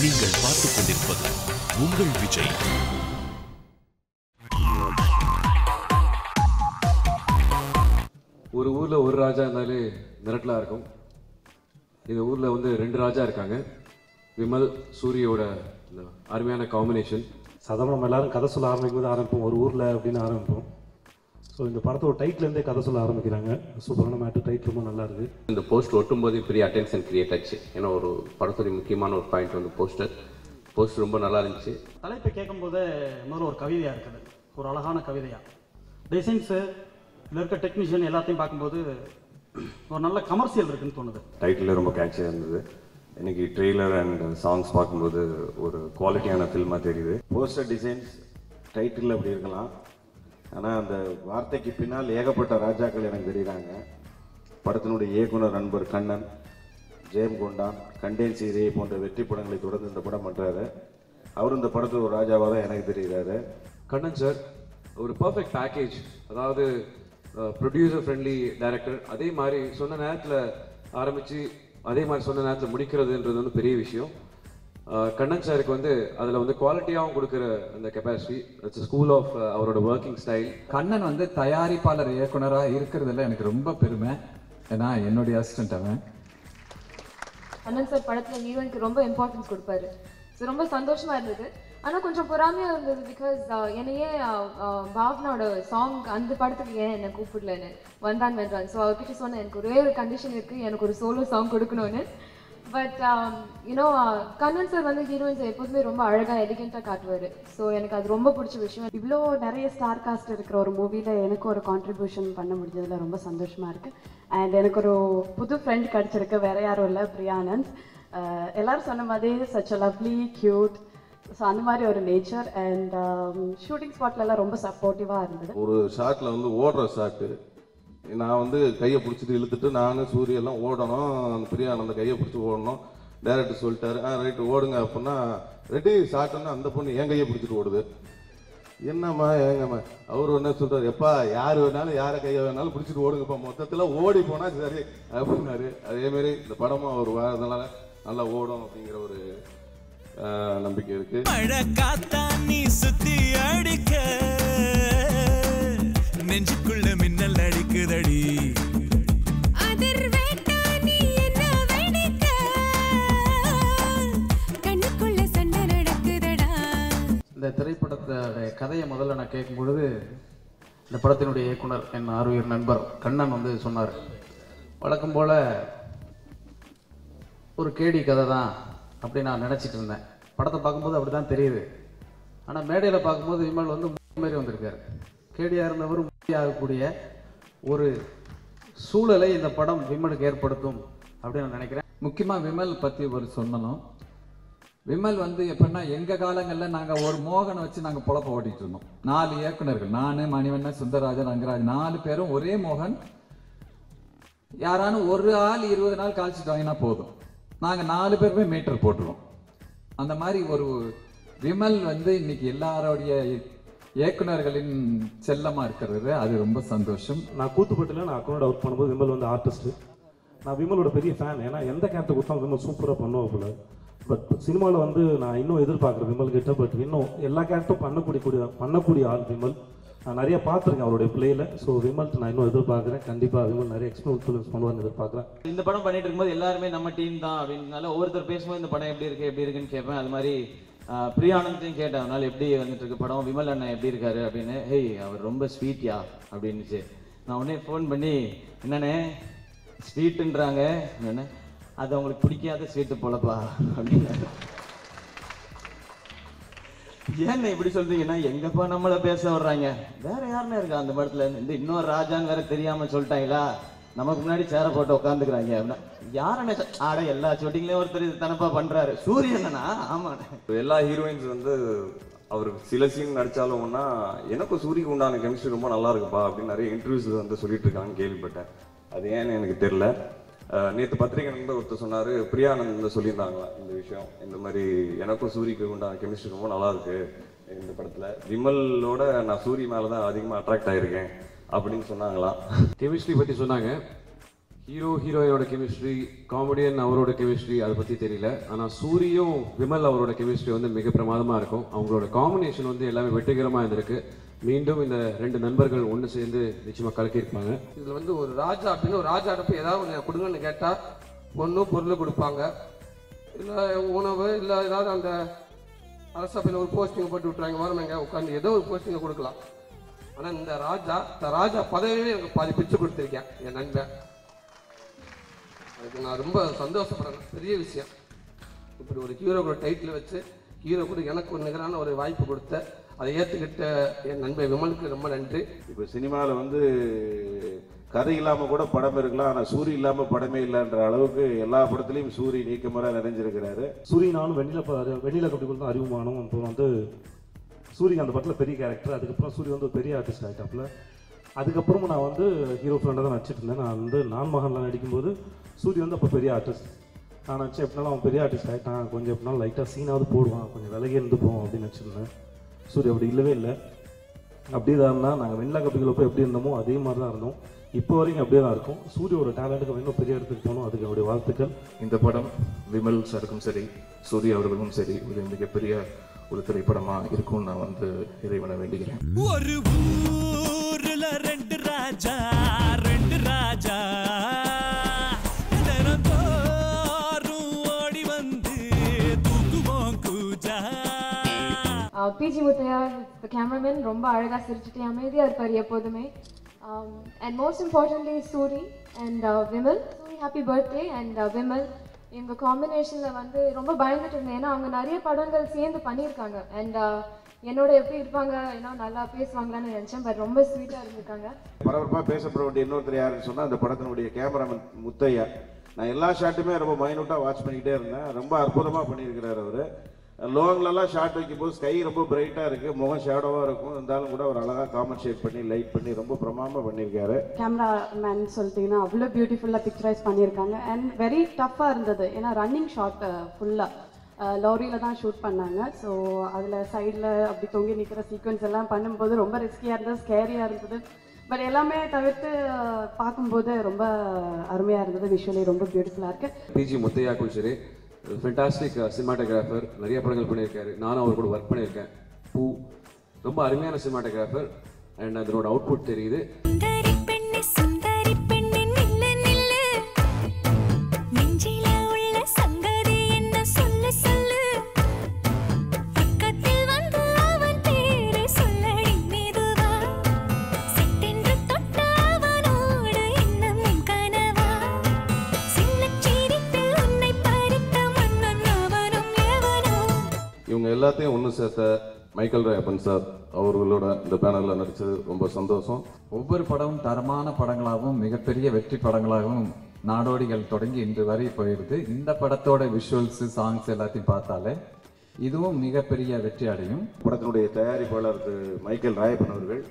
நீங்கள் பார்த்துக் கொண்டிருப்பது உங்கள் விஜய். ஒரு ஊர்ல ஒரு ராஜா இருந்தாலே மிரட்டலா இருக்கும். இந்த ஊர்ல வந்து 2 ராஜா இருக்காங்க. விமல் சூரியோட அருமையான காம்பினேஷன். சாதாரண நம்ம எல்லாரும் கதை சொல்ல ஆரம்பிக்கும்போது ஆரம்பிப்போம் ஒரு ஊரில் அப்படின்னு ஆரம்பிப்போம். ஸோ இந்த படத்தோட டைட்டிலேருந்தே கதை சொல்ல ஆரம்பிக்கிறாங்க. சூப்பரான மேட்டு, டைட்டில் ரொம்ப நல்லா இருக்குது. இந்த போஸ்ட் ஒட்டும்போது பெரிய அட்டென்ஷன் கிரியேட் ஆச்சு. ஏன்னா ஒரு படத்துடைய முக்கியமான ஒரு பாயிண்ட் வந்து போஸ்ட் ரொம்ப நல்லா இருந்துச்சு. தலைப்பை கேட்கும்போது முதல்ல ஒரு கவிதையாக இருக்குது, ஒரு அழகான கவிதையாக. டிசைன்ஸு இதில் இருக்க டெக்னீஷியன் எல்லாத்தையும் பார்க்கும்போது ஒரு நல்ல கமர்ஷியல் இருக்குன்னு தோணுது. டைட்டில் ரொம்ப கேட்சியாக இருந்தது. இன்னைக்கு ட்ரெய்லர் அண்ட் சாங்ஸ் பார்க்கும்போது ஒரு குவாலிட்டியான ஃபில்மாக தெரியுது. போஸ்டர் டிசைன்ஸ் டைட்டில் அப்படி இருக்கலாம், ஆனால் அந்த வார்த்தைக்கு பின்னால் ஏகப்பட்ட ராஜாக்கள் எனக்கு தெரியுறாங்க. படத்தினுடைய இயக்குனர் நண்பர் கண்ணன், ஜெயம் கொண்டான், கண்டேன் சீதை போன்ற வெற்றி படங்களை தொடர்ந்து இந்த படம் பண்ணுறாரு. அவர் இந்த படத்தில் ஒரு ராஜாவாக தான் எனக்கு தெரிகிறாரு. கண்ணன் சார் ஒரு பர்ஃபெக்ட் பேக்கேஜ். அதாவது ப்ரொடியூசர் ஃப்ரெண்ட்லி டைரக்டர். அதே மாதிரி சொன்ன நேரத்தில் ஆரம்பித்து அதே மாதிரி சொன்ன நேரத்தில் முடிக்கிறதுன்றது வந்து பெரிய விஷயம். கண்ணன் சாருக்கு வந்து அதில் வந்து குவாலிட்டியாகவும் கொடுக்குற அந்த கெப்பாசிட்டி. இட்ஸ் ஸ்கூல் ஆஃப் அவரோட ஒர்க்கிங் ஸ்டைல். கண்ணன் வந்து தயாரிப்பாளர் இயக்குனராக இருக்கிறதுல எனக்கு ரொம்ப பெருமை. ஏன்னா என்னுடைய அசிஸ்டன்ட் அவன். கண்ணன் சார் படத்தில் ஹீரோயினுக்கு ரொம்ப இம்பார்ட்டன்ஸ் கொடுப்பாரு. ஸோ ரொம்ப சந்தோஷமாக இருந்தது. ஆனால் கொஞ்சம் பொறாமையாக இருந்தது. பிகாஸ் என்னையே பாவனாவோட சாங் அந்த படத்துக்கு ஏன் என்னை கூப்பிடலன்னு வந்தான் வென்றான். ஸோ அவர்கிட்ட சொன்னேன் எனக்கு ஒரே ஒரு கண்டிஷன் இருக்குது, எனக்கு ஒரு சோலோ சாங் கொடுக்கணும்னு. பட் யூனோ கண்ணன் சார் வந்து ஹீரோயின்ஸை எப்போதுமே ரொம்ப அழகாக எலிகெண்ட்டாக காட்டுவார். ஸோ எனக்கு அது ரொம்ப பிடிச்ச விஷயம். இவ்வளோ நிறைய ஸ்டார் காஸ்ட் இருக்கிற ஒரு மூவியில் எனக்கு ஒரு கான்ட்ரிபியூஷன் பண்ண முடிஞ்சதில் ரொம்ப சந்தோஷமாக இருக்குது. அண்ட் எனக்கு ஒரு புது ஃப்ரெண்ட் கிடச்சிருக்கு, வேறு யாரும் இல்லை, பிரியானந்த். எல்லோரும் சொன்ன மாதிரி such a lovely, cute. So அந்த மாதிரி ஒரு நேச்சர். அண்ட் ஷூட்டிங் ஸ்பாட்லலாம் ரொம்ப சப்போர்ட்டிவாக இருந்தது. ஒரு ஷாட்டில் வந்து ஓடுற ஷாட்டு, நான் வந்து கையை பிடிச்சிட்டு இழுத்துட்டு நான் சூரியெல்லாம் ஓடணும், அந்த பிரியானந்த கையை பிடிச்சி ஓடணும். டேரக்டர் சொல்லிட்டாரு, ரைட்டு ஓடுங்க அப்படின்னா ரெடி ஷாட்டுன்னு அந்த பொண்ணு என் கையை பிடிச்சிட்டு ஓடுது. என்னம்மா ஏங்கம்மா அவர் என்ன சொல்கிறார், எப்பா யார் வேணாலும் யாரை கையை வேணாலும் பிடிச்சிட்டு ஓடுங்கப்பா, மொத்தத்தில் ஓடி போனால் சரி அப்படின்னாரு. அதேமாரி இந்த படமும் அவர் வரதுனால நல்லா ஓடும் அப்படிங்கிற ஒரு நம்பிக்கை இருக்கு. நெஞ்சுக்குள்ள மின்னல் அடிக்குதடி. இந்த திரைப்படத்தோட கதையை முதல்ல நான் கேட்கும் பொழுது இந்த படத்தினுடைய இயக்குனர் என் ஆர்வீர் நண்பர் கண்ணன் வந்து சொன்னார், வழக்கம் போல் ஒரு கேடி கதை தான் அப்படி நான் நினச்சிட்டு இருந்தேன். படத்தை பார்க்கும்போது அப்படி தான் தெரியுது. ஆனால் மேடையில் பார்க்கும்போது விமல் வந்து மாதிரி வந்திருக்காரு. கேடியாக இருந்தவர் ஆகக்கூடிய ஒரு சூழலை இந்த படம் விமலுக்கு ஏற்படுத்தும் அப்படின்னு நான் நினைக்கிறேன். முக்கியமாக விமல் பற்றி ஒரு சொல்லணும். விமல் வந்து எப்படின்னா எங்கள் காலங்களில் நாங்கள் ஒரு மோகனை வச்சு நாங்கள் பொழப்ப ஓட்டிகிட்டு இருந்தோம். 4 இயக்குனர்கள், நான், மணிவண்ணன், சுந்தரராஜன், ரங்கராஜ், 4 பேரும் ஒரே மோகன். யாரானும் ஒரு ஆள் 20 நாள் காய்ச்சிட்டு வாங்கினா போதும், நாங்கள் 4 பேருமே மீட்டர் போட்டுருவோம். அந்த மாதிரி ஒரு விமல் வந்து இன்னைக்கு எல்லாரோடைய இயக்குனர்களின் செல்லமாக இருக்கிறது, அது ரொம்ப சந்தோஷம். நான் கூத்துப்பட்டில் நான் அக்கௌண்ட் ஒர்க் பண்ணும்போது விமல் வந்து ஆர்டிஸ்ட்டு. நான் விமலோட பெரிய ஃபேன். ஏன்னா எந்த கேரக்டர் கொடுத்தாலும் விமல் சூப்பராக பண்ணுவோம் போல. பட் சினிமாவில் வந்து நான் இன்னும் எதிர்பார்க்குறேன் விமல் கிட்ட. பட் இன்னும் எல்லா கேரக்டரும் பண்ணக்கூடிய ஆள் விமல். நான் நிறைய பார்த்துருக்கேன் அவருடைய பிளேயில். ஸோ விமல்ட்டு நான் இன்னும் எதிர்பார்க்குறேன். கண்டிப்பாக விமல் நிறைய எக்ஸ்பீரியன்ஸ் பண்ணுவார்னு எதிர்பார்க்குறேன். இந்த படம் பண்ணிட்டு இருக்கும்போது எல்லாருமே நம்ம டீம் தான் அப்படின்னால ஒவ்வொருத்தர் பேசும்போது இந்த படம் எப்படி இருக்குன்னு கேட்பேன். அது மாதிரி பிரியானந்தையும் கேட்டேன், அதனால எப்படி வந்துட்டு இருக்கு படம், விமல் அண்ணன் எப்படி இருக்காரு அப்படின்னு. ஹேய் அவர் ரொம்ப ஸ்வீட்யா அப்படின்னுச்சு. நான் உடனே ஃபோன் பண்ணி என்னண்ணே ஸ்வீட்டுன்றாங்க, என்ன அது அவங்களுக்கு பிடிக்காத ஸ்வீட்டு போலப்பா அப்படின்னு. ஏன்னு இப்படி சொல்றீங்கன்னா, எங்கப்பா நம்மளை பேச வர்றாங்க, வேற யாருன்னா இருக்கா அந்த படத்துல இந்த இன்னொரு ராஜான்னு வேற தெரியாம சொல்லிட்டாங்களா, நமக்கு முன்னாடி சேர போட்டு உட்காந்துக்கிறாங்க அப்படின்னா யாருன்னு ஆட எல்லா ஷூட்டிங்லயும் ஒருத்தர் இது தனப்பா பண்றாரு, சூரியனா? ஆமா, எல்லா ஹீரோயின்ஸ் வந்து அவர் சில சீன் நடிச்சாலும்னா எனக்கும் சூரியக்கு உண்டான கெமிஸ்ட்ரி ரொம்ப நல்லா இருக்குப்பா அப்படின்னு நிறைய இன்டர்வியூஸ் வந்து சொல்லிட்டு இருக்காங்கன்னு கேள்விப்பட்டேன். அது ஏன்னு எனக்கு தெரியல. நேற்று பத்திரிகை நண்பர் ஒருத்தர் சொன்னார், பிரியானந்த் சொல்லியிருந்தாங்களா இந்த விஷயம், இந்த மாதிரி எனக்கும் சூரிக்கு உண்டான கெமிஸ்ட்ரி ரொம்ப நல்லா இருக்கு இந்த படத்தில், விமலோட நான் சூரி மேலே தான் அதிகமாக அட்ராக்ட் ஆகிருக்கேன் அப்படின்னு சொன்னாங்களா. கெமிஸ்ட்ரி பற்றி சொன்னாங்க. ஹீரோயினோட கெமிஸ்ட்ரி, காமெடியன் அவரோட கெமிஸ்ட்ரி அதை பற்றி தெரியல. ஆனால் சூரியும் விமல் அவரோட கெமிஸ்ட்ரி வந்து மிக பிரமாதமாக இருக்கும். அவங்களோட காம்பினேஷன் வந்து எல்லாமே வெற்றிகரமாக இருந்திருக்கு. மீண்டும் இந்த 2 நண்பர்கள் ஒன்று சேர்ந்து நிச்சயமாக கலக்கியிருப்பாங்க. இதில் வந்து ஒரு ராஜா அப்படின்னு ஒரு ராஜா அடுப்பு ஏதாவது ஒன்று கொடுங்கன்னு கேட்டால் ஒன்றும் பொருள் கொடுப்பாங்க, இல்லை உணவு, இல்லை ஏதாவது அந்த அரசபையில் ஒரு போஸ்டிங்கை போட்டு விட்டுறாங்க, வரணுங்க உட்காந்து ஏதோ ஒரு போஸ்டிங்கை கொடுக்கலாம். ஆனால் இந்த ராஜா பதவியே எனக்கு பாதி பிச்சு கொடுத்துருக்கேன் என் நண்பன். அதுக்கு நான் ரொம்ப சந்தோஷப்படுறேன். பெரிய விஷயம். இப்படி ஒரு ஹீரோ கூட டைட்டில் வச்சு ஹீரோ கூட எனக்கு ஒரு நிகரான ஒரு வாய்ப்பு கொடுத்த அதை ஏற்றுக்கிட்ட என் நண்பன் விமலுக்கு ரொம்ப நன்றி. இப்போ சினிமாவில் வந்து கதை இல்லாமல் கூட படம் இருக்கலாம், ஆனால் சூரி இல்லாமல் படமே இல்லைன்ற அளவுக்கு எல்லா படத்துலையும் சூரி நீக்கமுறை நிறைஞ்சிருக்கிறாரு. சூரி நானும் வெண்ணில கட்டிக்குள் தான் அறிமுகமானோம். அப்புறம் வந்து சூரிய அந்த படத்தில் பெரிய கேரக்டர். அதுக்கப்புறம் சூரிய வந்து ஒரு பெரிய ஆர்டிஸ்ட் ஆகிட்டாப்புல. அதுக்கப்புறமும் நான் வந்து ஹீரோ ஃப்ரெண்டாக தான் நடிச்சிட்டு இருந்தேன். நான் வந்து நான் மகன்லாம் நடிக்கும்போது சூரிய வந்து அப்போ பெரிய ஆர்டிஸ்ட். நான் நினச்சேன் எப்படினாலும் அவன் பெரிய ஆர்டிஸ்ட் ஆகிட்டான், கொஞ்சம் எப்படினாலும் லைட்டாக சீனாவது போடுவான், கொஞ்சம் விலகி இருந்து போவோம் அப்படின்னு நினச்சிருந்தேன். சூரிய அப்படி இல்லவே இல்லை. அப்படியே தான் இருந்தால் நாங்கள் வெண்ணிலா கப்பிகளப்போ எப்படி இருந்தோமோ அதே மாதிரி தான் இருந்தோம். இப்போ வரைக்கும் அப்படியே தான் இருக்கும். சூரியோட டேலண்ட்டுக்கு இன்னும் பெரிய இடத்துக்கு போகணும். அதுக்கு என்னுடைய வாழ்த்துக்கள். இந்த படம் விமல் சாருக்கும் சரி சூரிய அவர்களுக்கும் சரி ஒரு மிகப்பெரிய ஒரு திரைப்படமாக இருக்கும்னு நான் வந்து இறைவனை வேண்டுகிறேன். ஒரு ஊர்ல 2 ராஜா ஓடி வந்து தூக்குவோம் கூஜா. பிஜி முத்தையா the cameraman ரொம்ப அழகாக சிரிச்சுட்டு அமைதியாக இருப்பார் எப்போதுமே. And most importantly Soori and Vimal. Soori happy birthday. And Vimal எங்கள் காம்பினேஷனில் வந்து ரொம்ப பயந்துட்டு இருந்தேன். ஏன்னா அவங்க நிறைய படங்கள் சேர்ந்து பண்ணியிருக்காங்க. அண்ட் என்னோட எப்படி இருப்பாங்க, ஏன்னா நல்லா பேசுவாங்களான்னு நினச்சேன். பட் ரொம்ப ஸ்வீட்டாக இருந்திருக்காங்க. பரபரப்பாக பேசப்பட வேண்டிய இன்னொருத்தர் யாருன்னு சொன்னால் அந்த படத்தினுடைய கேமராமேன் முத்தையா. நான் எல்லா ஷாட்டுமே ரொம்ப மைனூட்டாக வாட்ச் பண்ணிக்கிட்டே இருந்தேன். ரொம்ப அற்புதமாக பண்ணியிருக்கிறார் அவர். லோங்லலாம் ஷார்ட் வைக்கும்போது ஸ்கை ரொம்ப பிரைட்டாக இருக்குது, முகம் ஷேடோவாக இருக்கும், இருந்தாலும் கூட ஒரு அழகாக காமன் ஷேட் பண்ணி லைட் பண்ணி ரொம்ப பிரமாதமாக பண்ணியிருக்காரு. கேமராமேன் சொல்லிட்டீங்கன்னா அவ்வளோ பியூட்டிஃபுல்லாக பிக்சரைஸ் பண்ணியிருக்காங்க. அண்ட் வெரி டஃப்பாக இருந்தது. ஏன்னா ரன்னிங் ஷாட் ஃபுல்லாக லாரியில் தான் ஷூட் பண்ணாங்க. ஸோ அதில் சைடில் அப்படி தொங்கி நிற்கிற சீக்வன்ஸ் எல்லாம் பண்ணும்போது ரொம்ப ரிஸ்கியாக இருந்தது, ஸ்கேரியாக இருந்தது. பட் எல்லாமே தவிர்த்து பார்க்கும்போது ரொம்ப அருமையாக இருந்தது. விஷுவலி ரொம்ப பியூட்டிஃபுல்லாக இருக்குது. பிஜி முத்தையாக்கும் சரி ஃபென்டாஸ்டிக் சினிமாட்டோகிராஃபர், நிறைய படங்கள் பண்ணியிருக்காரு. நானும் அவர் கூட ஒர்க் பண்ணியிருக்கேன். பூ ரொம்ப அருமையான சினிமாட்டோகிராஃபர். அண்ட் அதனோட அவுட்புட் தெரியுது. இவங்க எல்லாத்தையும் ஒன்று சேர்த்த மைக்கேல் ராயப்பன் சார் அவர்களோட இந்த பேனலில் நடித்தது ரொம்ப சந்தோஷம். ஒவ்வொரு படமும் தரமான படங்களாகவும் மிகப்பெரிய வெற்றி படங்களாகவும் நாடோடிகள் தொடங்கி இன்று வரை போயிடுது. இந்த படத்தோட விஷுவல்ஸ், சாங்ஸ் எல்லாத்தையும் பார்த்தாலே இதுவும் மிகப்பெரிய வெற்றி அடையும். படத்தினுடைய தயாரிப்பாளர் மைக்கேல் ராயப்பன் அவர்கள்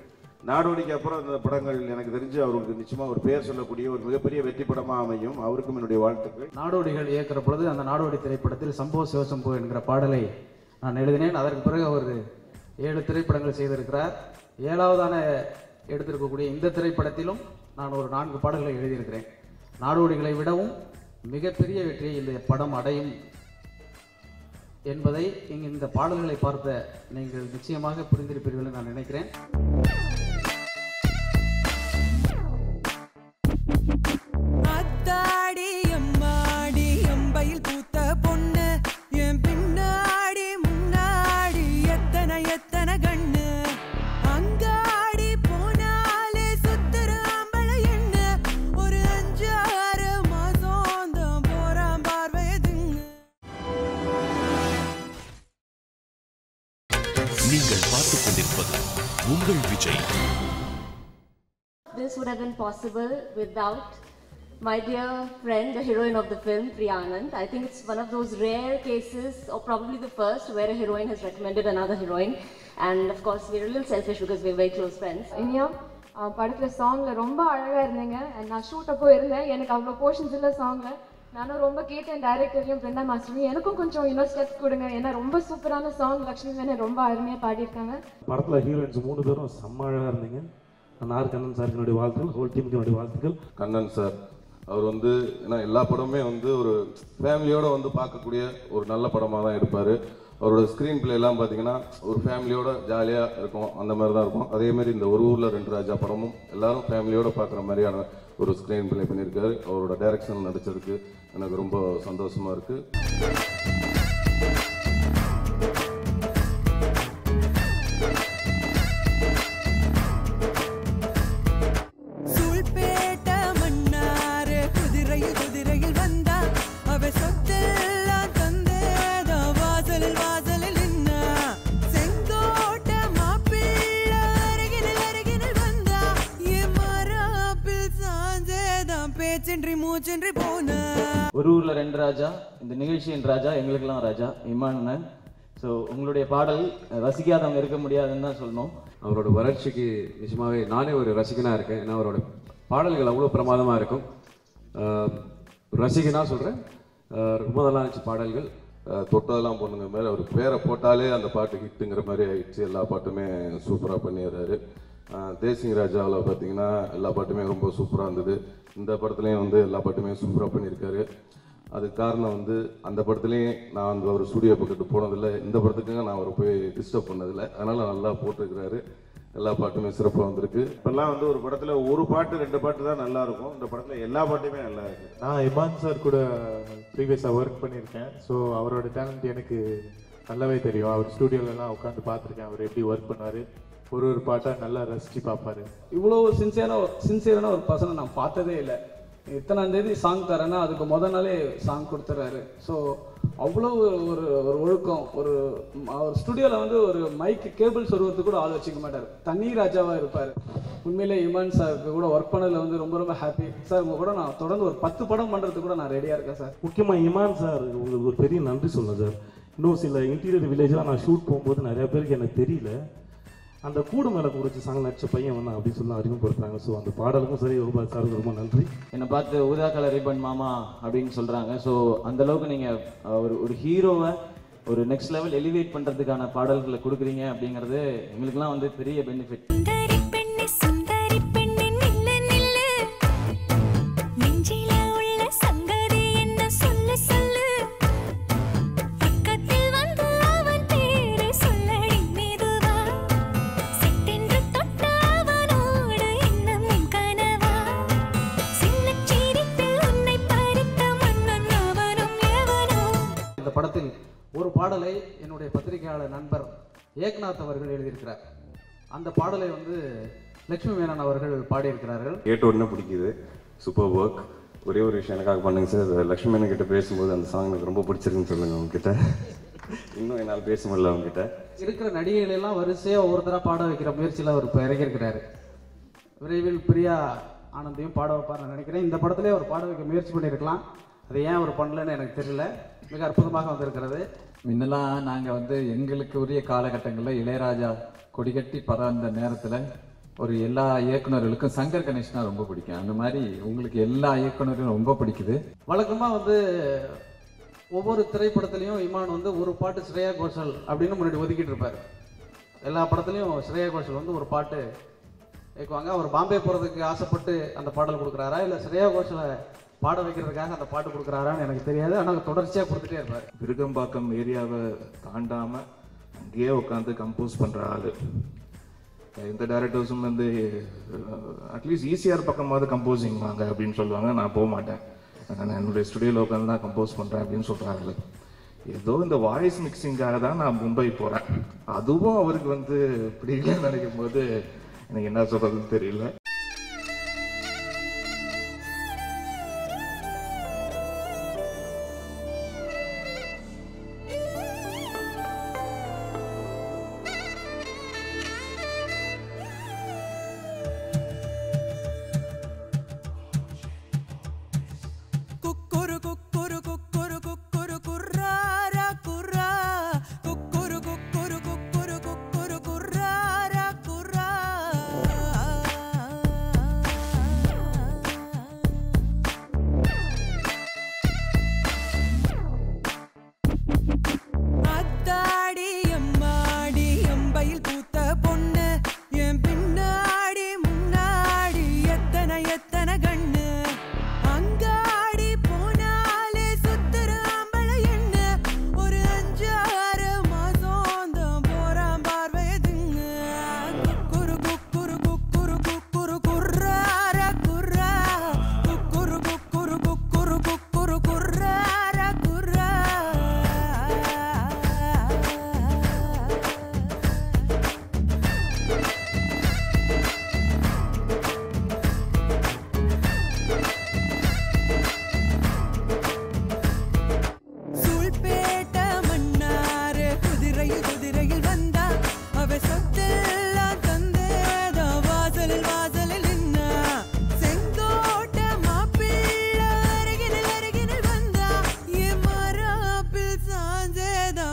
நாடோடிக்கு அப்புறம் இந்த படங்கள் எனக்கு தெரிஞ்சு அவருக்கு நிச்சயமாக ஒரு பேர் சொல்லக்கூடிய ஒரு மிகப்பெரிய வெற்றி படமாக அமையும். அவருக்கும் என்னுடைய வாழ்த்துக்கள். நாடோடிகள் இயக்குற பொழுது அந்த நாடோடி திரைப்படத்தில் சம்போ சிவசம்போ என்கிற பாடலை நான் எழுதினேன். அதற்கு பிறகு அவர் 7 திரைப்படங்கள் செய்திருக்கிறார். 7வதான எடுத்திருக்கக்கூடிய இந்த திரைப்படத்திலும் நான் ஒரு 4 பாடல்களை எழுதியிருக்கிறேன். நாடோடிகளை விடவும் மிகப்பெரிய வெற்றியை இந்த படம் அடையும் என்பதை இந்த பாடல்களை பார்த்த நீங்கள் நிச்சயமாக புரிந்திருப்பீர்கள் நான் நினைக்கிறேன். அத்தாடி அம்மாடி அம்பையில் பூத்த பொண்ணு என் பின்னாடி முன்னாடி எத்தனை கண்ணு அங்காடி போனாலே சுத்துற ஆம்பளை என்ன ஒரு 5-6 மாசம் தான் போறான் பார்வையதுங்க. நீங்கள் பார்த்துக் கொண்டிருப்பது உங்கள் Vijay. This would have been possible without my dear friend, the heroine of the film, Priya Anand. I think it's one of those rare cases, or probably the first, where a heroine has recommended another heroine. And of course, we're a little selfish because we're very close friends. Iniya படத்தில் சாங்கில் ரொம்ப அழகாக இருந்தீங்க. And நான் shoot அப்போ இருந்தேன். எனக்கு அவ்வளோ போர்ஷன்ஸ் இல்லை சாங்கில். நானும் ரொம்ப கேட்டேன் டைரக்டரையும் பிருந்தா மாஸ்டரையும், எனக்கும் கொஞ்சம் ஸ்டெப்ஸ் கொடுங்க. ஏன்னா ரொம்ப சூப்பரான சாங், லக்ஷ்மி மேனன் ரொம்ப அருமையாக பாடியிருக்காங்க. படத்தில் ஹீரோயின்ஸ் 3 பேரும் செம்ம அழகாக இருந்தீங்க. நான் கண்ணன் சாருக்கு என்னுடைய வாழ்த்துக்கள், ஹோல் டீமுக்கு என்னுடைய வாழ்த்துக்கள். கண்ணன் சார் அவர் வந்து ஏன்னா எல்லா படமுமே வந்து ஒரு ஃபேமிலியோடு வந்து பார்க்கக்கூடிய ஒரு நல்ல படமாக தான் எடுப்பார். அவரோட ஸ்க்ரீன் பிளே எல்லாம் பார்த்தீங்கன்னா ஒரு ஃபேமிலியோட ஜாலியாக இருக்கும், அந்த மாதிரி தான் இருக்கும். அதேமாதிரி இந்த ஒரு ஊரில் 2 ராஜா படமும் எல்லாரும் ஃபேமிலியோடு பார்க்குற மாதிரியான ஒரு ஸ்க்ரீன் பிளே பண்ணியிருக்காரு. அவரோட டைரக்ஷன் நடிச்சதுக்கு எனக்கு ரொம்ப சந்தோஷமாக இருக்குது. ஒரு ஊர்ல 2 ராஜா, இந்த நிகழ்ச்சியின் ராஜா, எங்களுக்கெல்லாம் ராஜா இமான். ஸோ உங்களுடைய பாடல் ரசிக்காதவங்க இருக்க முடியாதுன்னு தான் சொல்லணும். அவரோட வளர்ச்சிக்கு நிஜமாவே நானே ஒரு ரசிகனாக இருக்கேன். ஏன்னா அவரோட பாடல்கள் அவ்வளோ பிரமாதமாக இருக்கும். ரசிகனாக சொல்கிறேன், ரொம்ப நல்லா இருந்துச்சு பாடல்கள். தொட்டதெல்லாம் பொண்ணுங்க மாதிரி அவர் பேரை போட்டாலே அந்த பாட்டு ஹிட்டுங்கிற மாதிரி ஆயிடுச்சு. எல்லா பாட்டுமே சூப்பராக பண்ணிடுறாரு. தேசிங் ராஜாவில் பார்த்தீங்கன்னா எல்லா பாட்டுமே ரொம்ப சூப்பராக இருந்தது. இந்த படத்துலையும் வந்து எல்லா பாட்டுமே சூப்பராக பண்ணியிருக்காரு. அதுக்கு காரணம் வந்து அந்த படத்துலேயும் நான் அந்த ஒரு ஸ்டூடியோ பக்கத்து போனதில்லை, இந்த படத்துக்குங்க நான் அவரை போய் டிஸ்டர்ப் பண்ணதில்லை. அதனால் நல்லா போட்டிருக்கிறாரு. எல்லா பாட்டுமே சிறப்பாக வந்திருக்கு. இப்போல்லாம் வந்து ஒரு படத்தில் ஒரு பாட்டு 2 பாட்டு தான் நல்லா இருக்கும், இந்த படத்தில் எல்லா பாட்டுமே நல்லா இருக்கு. நான் இமான் சார் கூட ப்ரீவியஸாக ஒர்க் பண்ணியிருக்கேன். ஸோ அவரோட டேலண்ட் எனக்கு நல்லாவே தெரியும். அவர் ஸ்டூடியோலலாம் உட்காந்து பார்த்துருக்கேன், அவர் எப்படி ஒர்க் பண்ணார். ஒரு பாட்டாக நல்லா ரசித்து பார்ப்பார். இவ்வளோ சின்சியரான ஒரு பர்சனை நான் பார்த்ததே இல்லை. இத்தனாம் தேதி சாங் தரேன்னா அதுக்கு முதல் நாளே சாங் கொடுத்துட்றாரு. ஸோ அவ்வளோ ஒரு ஒழுக்கம். ஒரு ஸ்டுடியோவில் வந்து ஒரு மைக்கு கேபிள் சொருவத்துக்கு கூட ஆள் வச்சுக்க மாட்டார், தனி ராஜாவாக இருப்பார். உண்மையிலே இமான் சாருக்கு கூட ஒர்க் பண்ணதில் வந்து ரொம்ப ரொம்ப ஹாப்பி சார். உங்கள் கூட நான் தொடர்ந்து ஒரு 10 படம் பண்ணுறதுக்கு கூட நான் ரெடியாக இருக்கேன் சார். முக்கியமாக இமான் சார் உங்களுக்கு ஒரு பெரிய நன்றி சொல்லணும் சார். இன்னும் சில இன்டீரியர் வில்லேஜ்லாம் நான் ஷூட் போகும்போது நிறையா பேருக்கு எனக்கு தெரியல, அந்த கூடு மேலே குறிச்சி சாங் நடிச்ச பையன் வந்து அப்படி சொல்லி அறிமுகப்படுத்துறாங்க. ஸோ அந்த பாடலுக்கும் சரி ரூபா சாருக்கு ரொம்ப நன்றி. என்னை பார்த்து ஊதா கலர் ரிப்பன் மாமா அப்படின்னு சொல்கிறாங்க. ஸோ அந்தளவுக்கு நீங்கள் ஒரு ஹீரோவை ஒரு நெக்ஸ்ட் லெவல் எலிவேட் பண்ணுறதுக்கான பாடல்களை கொடுக்குறீங்க அப்படிங்கிறது எங்களுக்குலாம் வந்து பெரிய பெனிஃபிட். படத்தில் ஒரு பாடலை என்னுடைய பத்திரிகையாளர் நண்பர் ஏக்நாத் அவர்கள் எழுதியிருக்கிறார். அந்த பாடலை வந்து லட்சுமி மேனன் அவர்கள் பாடியிருக்கிறார்கள். கேட்ட உடனே பிடிக்குது, சூப்பர் ஒர்க். ஒரே ஒரு விஷயம் எனக்காக பண்ணுங்க சார். லட்சுமி மேனன் கிட்ட பேசும்போது அந்த சாங் எனக்கு ரொம்ப பிடிச்சிருக்குன்னு சொல்லுங்க அவங்ககிட்ட. இன்னும் என்னால் பேச முடியல அவங்ககிட்ட. இருக்கிற நடிகைகள் எல்லாம் வரிசையாக ஒவ்வொருத்தராக பாட வைக்கிற முயற்சியில் அவர் இப்போ இறங்கியிருக்கிறாரு. விரைவில் பிரியா ஆனந்தையும் பாட வைப்பார் நினைக்கிறேன். இந்த படத்திலே அவர் பாட வைக்க முயற்சி பண்ணியிருக்கலாம், அதை ஏன் அவர் பண்ணலன்னு எனக்கு தெரியல. மிக அற்புதமாக வந்திருக்கிறது. முன்னெல்லாம் நாங்கள் வந்து எங்களுக்கு உரிய காலகட்டங்களில் இளையராஜா கொடிகட்டி பறந்த நேரத்தில் ஒரு எல்லா இயக்குநர்களுக்கும் சங்கர் கணேஷ்னா ரொம்ப பிடிக்கும். அந்த மாதிரி உங்களுக்கு எல்லா இயக்குநர்களும் ரொம்ப பிடிக்குது. வழக்கமாக வந்து ஒவ்வொரு திரைப்படத்துலையும் இமான் வந்து ஒரு பாட்டு ஸ்ரேயா கோஷல் அப்படின்னு முன்னாடி ஒதுக்கிட்டு இருப்பார். எல்லா படத்துலையும் ஸ்ரேயா கோஷல் வந்து ஒரு பாட்டு கேட்குவாங்க. அவர் பாம்பே போகிறதுக்கு ஆசைப்பட்டு அந்த பாடல் கொடுக்குறாரா இல்லை ஸ்ரேயா கோஷலை பாட வைக்கிறதுக்காக அந்த பாட்டு கொடுக்குறாரான்னு எனக்கு தெரியாது. ஆனால் தொடர்ச்சியாக கொடுத்துட்டே இருப்பார். விருகம்பாக்கம் ஏரியாவை தாண்டாமல் அங்கேயே உட்காந்து கம்போஸ் பண்ணுற ஆள். எந்த டேரக்டர்ஸும் வந்து அட்லீஸ்ட் ஈஸியார் பக்கமாவது கம்போசிங் வாங்க அப்படின்னு சொல்லுவாங்க. நான் போக மாட்டேன், நான் என்னுடைய ஸ்டுடியோவில் உட்காந்து தான் கம்போஸ் பண்ணுறேன் அப்படின்னு சொல்கிறாங்க. ஏதோ இந்த வாய்ஸ் மிக்சிங்காக தான் நான் மும்பை போகிறேன், அதுவும் அவருக்கு வந்து பிடிக்கலன்னு நினைக்கும் போது எனக்கு என்ன சொல்கிறதுன்னு தெரியல.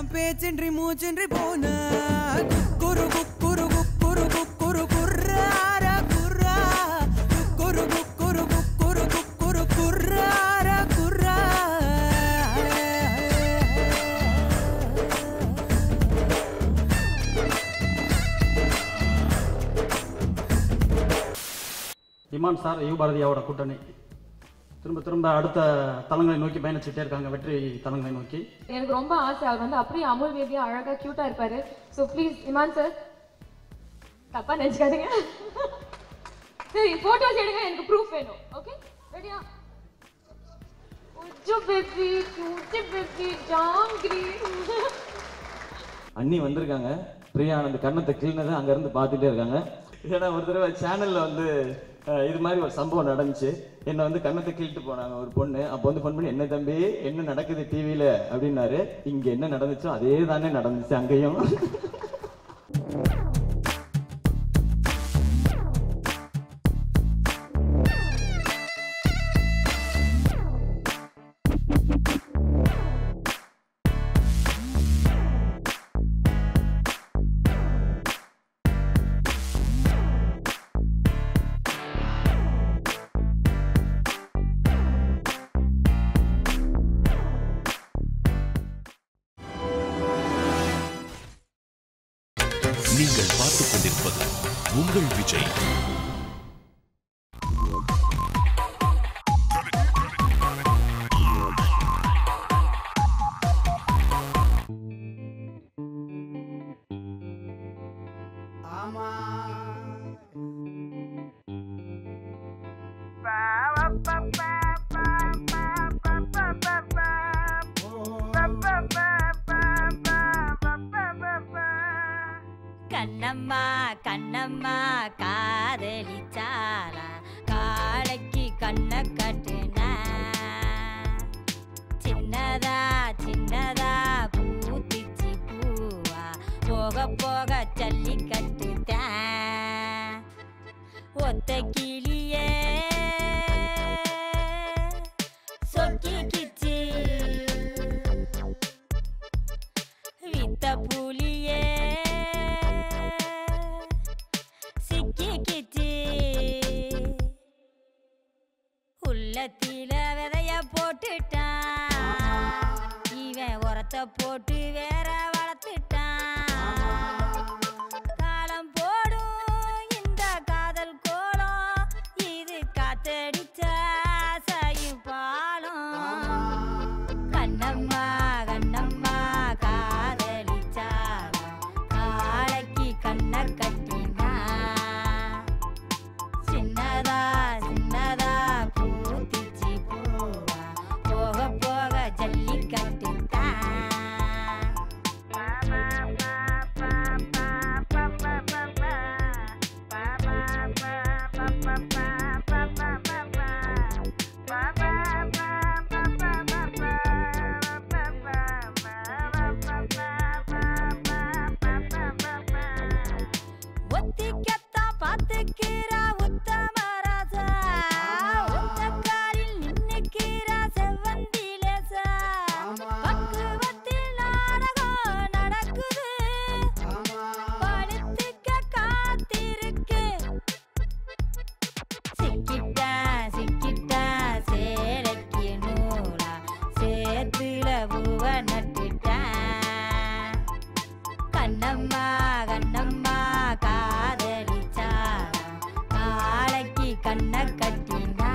எல்லாம் பேச்சின்றி மூச்சின்றி போன குரு குரு குரு குரு குர்ரார குர்ரா குரு குரு குரு குரு குர்ரார குர்ரா. இமான் சார் யு பாரதியாவோட கூட்டணி திரும்ப திரும்ப அடுத்த தளங்களை நோக்கி பயணிச்சுட்டே இருக்காங்க, வெற்றி தளங்களை நோக்கி. எனக்கு ரொம்ப ஆசை அவர் வந்து அப்படியே அமுல் பேபியா அழகா கியூட்டா இருப்பாரு. ஸோ ப்ளீஸ் இமான் சார் தப்பா நினைச்சுக்காதீங்க. சரி போட்டோஸ் எடுங்க, எனக்கு ப்ரூஃப் வேணும். ஓகே ரெடியா? உஜ்ஜு பேபி கியூட் பேபி ஜாங்கிரி. அண்ணி வந்திருக்காங்க, பிரியா ஆனந்த் கண்ணத்தை கிள்னதை அங்கேருந்து பார்த்துட்டே இருக்காங்க. ஏன்னா ஒரு தடவை சேனலில் வந்து இது மாதிரி ஒரு சம்பவம் நடந்துச்சு. என்னை வந்து கண்ணத்தை கிள்ட்டு போனாங்க ஒரு பொண்ணு. அப்போ வந்து ஃபோன் பண்ணி என்ன தம்பி என்ன நடக்குது டிவியில் அப்படின்னாரு. இங்கே என்ன நடந்துச்சோ அதே தானே நடந்துச்சு அங்கேயும். நீங்கள் பார்த்துக் கொண்டிருப்பது உங்கள் விஜய். கண்ணம்மா கண்ணம்மா காதலிச்சாரா காளைக்கு கண்ண கட்டுனா சின்னதா சின்னதா பூத்திச்சி பூவா போக போக சல்லி கட்டுதான் ஒத்த கிளியே சொக்கிக்கிச்சு வித்த புலியே உள்ளத்தில விதைய போட்டுட்டான் இவன் உரத்தை போட்டு வேற வளர்த்துட்டான். காலம் போடும் இந்த காதல் கோலம் இது காத்தடிச்சா சாயும் பாலம். கண்ணம்மா கண்ணம்மா காதலிச்சாரா காளைக்கு கண்ண கட்டினா சின்னதா சின்னதா பூத்திச்சி பூவா போக போக ஜல்லி கட்டுதான். ஒத்திக்கத்தான் பார்த்துக்கிறா உத்தமராசா ஒத்தக்காரில் நின்னுக்கிறா செவ்வந்திலேசா பக்குவத்தில் நாடகம் நடக்குது படுத்துக்க காத்திருக்கு. சிக்கிட்டா சிக்கிட்டா சேலைக்கு நூலா சேத்துல பூவ நட்டுட்டா. கண்ணம்மா கண்ணம்மா காதலிச்சாரா காளைக்கு கண்ண கட்டினா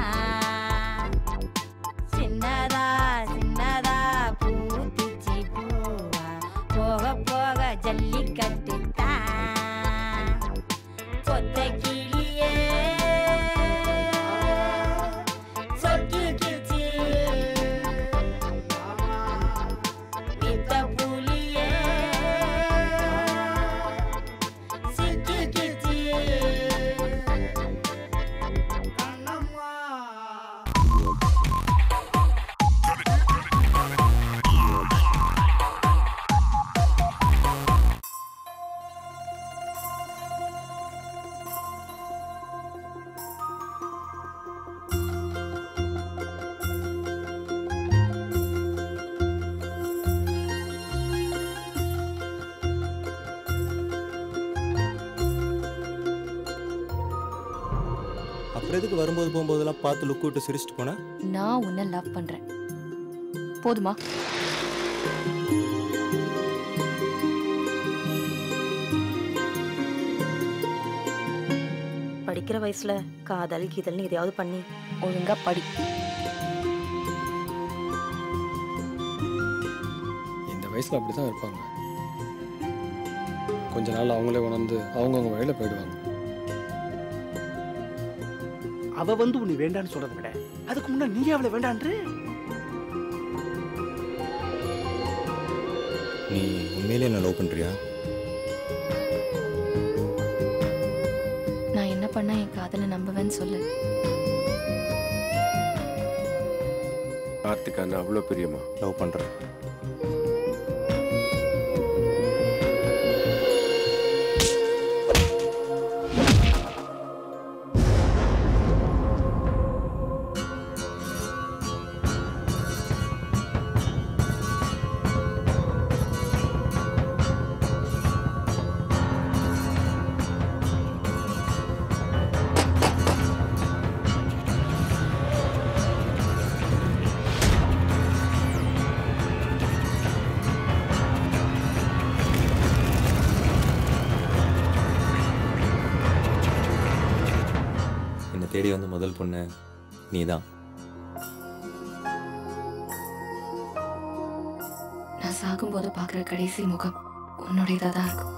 சின்னதா சின்னதா பூத்திச்சி பூவா போக போக ஜல்லி கட்டுதான் கொத்த கிளியே சொக்கிக்கிச்சு வித்த புலியே சிக்கிக்கிச்சு. அப்புறம் எதுக்கு வரும்போது போகும்போதெல்லாம் பார்த்து லுக் விட்டு சிரிச்சிட்டு போனேன்? நான் உன்னை லவ் பண்றேன். போதுமா? படிக்கிற வயசுல காதல் கீதல்னு எதையாவது பண்ணி ஒழுங்கா படி. இந்த வயசுல அப்படிதான் இருப்பாங்க. கொஞ்ச நாள் அவங்களே உணர்ந்து அவங்கவுங்க வழியில போயிடுவாங்க. அவ வந்து உன்னை வேண்டான்னு சொல்றதை விட அதுக்கு முன்னாடி நீ அவளை வேண்டான்று. நீ உண்மையிலே என்ன லவ் பண்றியா? நான் என்ன பண்ணா என் காதலை நம்புவேன்னு சொல்லு. கார்த்திகா நான் அவ்வளோ பிரியமா லவ் பண்றேன். தேடி வந்த முதல் பொண்ணு நீதான். நான் சாகும்போது பார்க்குற கடைசி முகம் உன்னுடையதாக தான் இருக்கும்.